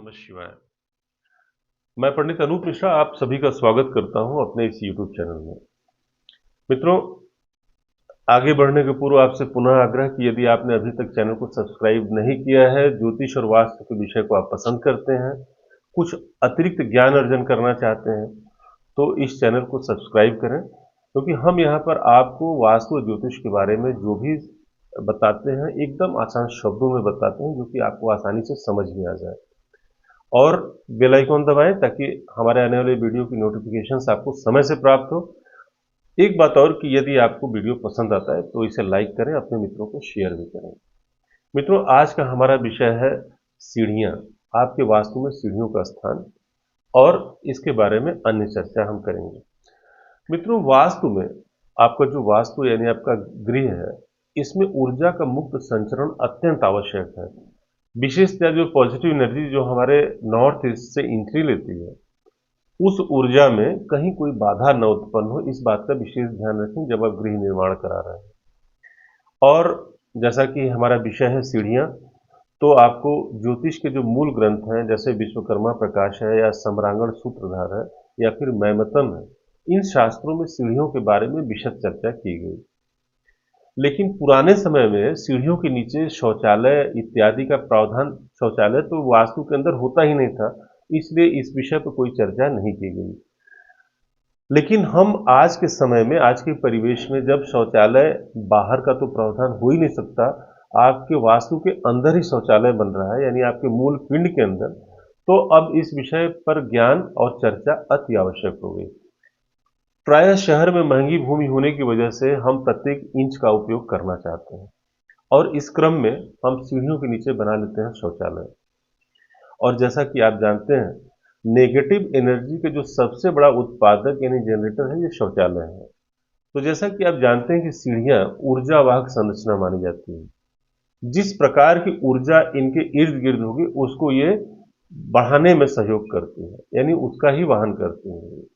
नमः शिवाय। मैं पंडित अनूप मिश्रा आप सभी का स्वागत करता हूं अपने इस यूट्यूब चैनल में। मित्रों, आगे बढ़ने के पूर्व आपसे पुनः आग्रह कि यदि आपने अभी तक चैनल को सब्सक्राइब नहीं किया है, ज्योतिष और वास्तु के विषय को आप पसंद करते हैं, कुछ अतिरिक्त ज्ञान अर्जन करना चाहते हैं, तो इस चैनल को सब्सक्राइब करें, क्योंकि हम यहाँ पर आपको वास्तु और ज्योतिष के बारे में जो भी बताते हैं, एकदम आसान शब्दों में बताते हैं, जो कि आपको आसानी से समझ में आ जाए। और बेल आइकॉन दबाएं ताकि हमारे आने वाले वीडियो की नोटिफिकेशंस आपको समय से प्राप्त हो। एक बात और कि यदि आपको वीडियो पसंद आता है तो इसे लाइक करें, अपने मित्रों को शेयर भी करें। मित्रों, आज का हमारा विषय है सीढ़ियाँ। आपके वास्तु में सीढ़ियों का स्थान और इसके बारे में अन्य चर्चा हम करेंगे। मित्रों, वास्तु में आपका जो वास्तु यानी आपका गृह है, इसमें ऊर्जा का मुक्त संचरण अत्यंत आवश्यक है। विशेषतः जो पॉजिटिव एनर्जी जो हमारे नॉर्थ ईस्ट से एंट्री लेती है, उस ऊर्जा में कहीं कोई बाधा न उत्पन्न हो, इस बात का विशेष ध्यान रखें जब आप गृह निर्माण करा रहे हैं। और जैसा कि हमारा विषय है सीढ़ियाँ, तो आपको ज्योतिष के जो मूल ग्रंथ हैं, जैसे विश्वकर्मा प्रकाश है या सम्रांगण सूत्रधार है या फिर मैमतम है, इन शास्त्रों में सीढ़ियों के बारे में विशद चर्चा की गई। लेकिन पुराने समय में सीढ़ियों के नीचे शौचालय इत्यादि का प्रावधान, शौचालय तो वास्तु के अंदर होता ही नहीं था, इसलिए इस विषय पर कोई चर्चा नहीं की गई। लेकिन हम आज के समय में, आज के परिवेश में, जब शौचालय बाहर का तो प्रावधान हो ही नहीं सकता, आपके वास्तु के अंदर ही शौचालय बन रहा है, यानी आपके मूल पिंड के अंदर, तो अब इस विषय पर ज्ञान और चर्चा अति आवश्यक हो गई। प्रायः शहर में महंगी भूमि होने की वजह से हम प्रत्येक इंच का उपयोग करना चाहते हैं और इस क्रम में हम सीढ़ियों के नीचे बना लेते हैं शौचालय। और जैसा कि आप जानते हैं, नेगेटिव एनर्जी के जो सबसे बड़ा उत्पादक यानी जनरेटर है, ये शौचालय है। तो जैसा कि आप जानते हैं कि सीढ़ियां ऊर्जा वाहक संरचना मानी जाती है। जिस प्रकार की ऊर्जा इनके इर्द गिर्द होगी, उसको ये बढ़ाने में सहयोग करती है, यानी उसका ही वहन करती है।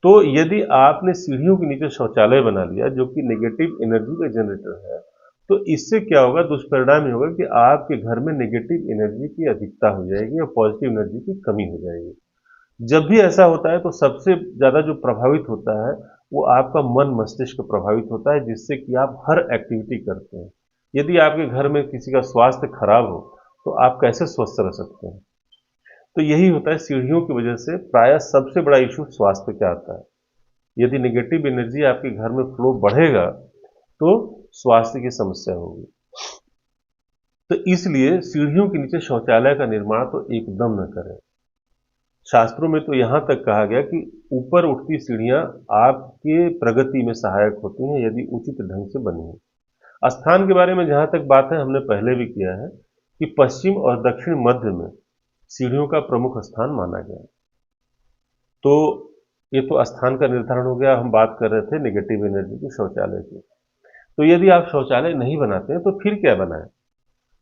तो यदि आपने सीढ़ियों के नीचे शौचालय बना लिया, जो कि नेगेटिव एनर्जी का जनरेटर है, तो इससे क्या होगा, दुष्परिणाम ये होगा कि आपके घर में नेगेटिव एनर्जी की अधिकता हो जाएगी और पॉजिटिव एनर्जी की कमी हो जाएगी। जब भी ऐसा होता है तो सबसे ज़्यादा जो प्रभावित होता है वो आपका मन मस्तिष्क प्रभावित होता है, जिससे कि आप हर एक्टिविटी करते हैं। यदि आपके घर में किसी का स्वास्थ्य खराब हो तो आप कैसे स्वस्थ रह सकते हैं? तो यही होता है, सीढ़ियों की वजह से प्रायः सबसे बड़ा इशू स्वास्थ्य का आता है। यदि नेगेटिव एनर्जी आपके घर में फ्लो बढ़ेगा तो स्वास्थ्य की समस्या होगी। तो इसलिए सीढ़ियों के नीचे शौचालय का निर्माण तो एकदम न करें। शास्त्रों में तो यहां तक कहा गया कि ऊपर उठती सीढ़ियां आपके प्रगति में सहायक होती हैं यदि उचित ढंग से बनी हो। स्थान के बारे में जहां तक बात है, हमने पहले भी किया है कि पश्चिम और दक्षिण मध्य में सीढ़ियों का प्रमुख स्थान माना गया। तो ये तो स्थान का निर्धारण हो गया। हम बात कर रहे थे नेगेटिव एनर्जी की, शौचालय की। तो यदि आप शौचालय नहीं बनाते हैं तो फिर क्या बनाएं?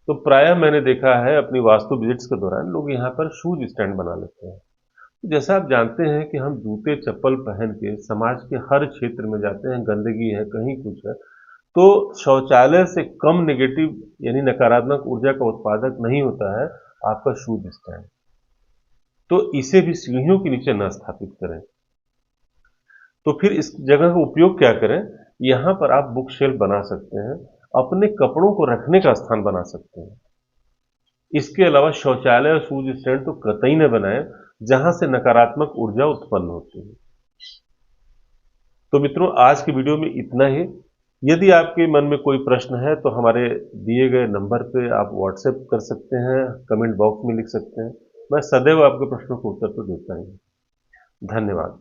तो प्रायः मैंने देखा है अपनी वास्तु विजिट्स के दौरान, लोग यहाँ पर शूज स्टैंड बना लेते हैं। तो जैसा आप जानते हैं कि हम जूते चप्पल पहन के समाज के हर क्षेत्र में जाते हैं, गंदगी है, कहीं कुछ है, तो शौचालय से कम नेगेटिव यानी नकारात्मक ऊर्जा का उत्पादक नहीं होता है आपका शूज स्टैंड। तो इसे भी सीढ़ियों के नीचे न स्थापित करें। तो फिर इस जगह का उपयोग क्या करें? यहां पर आप बुक शेल्फ बना सकते हैं, अपने कपड़ों को रखने का स्थान बना सकते हैं। इसके अलावा शौचालय और शूज स्टैंड तो कतई न बनाएं जहां से नकारात्मक ऊर्जा उत्पन्न होती है। तो मित्रों, आज की वीडियो में इतना ही। यदि आपके मन में कोई प्रश्न है तो हमारे दिए गए नंबर पे आप व्हाट्सएप कर सकते हैं, कमेंट बॉक्स में लिख सकते हैं। मैं सदैव आपके प्रश्नों को उत्तर तो देता ही हूं। धन्यवाद।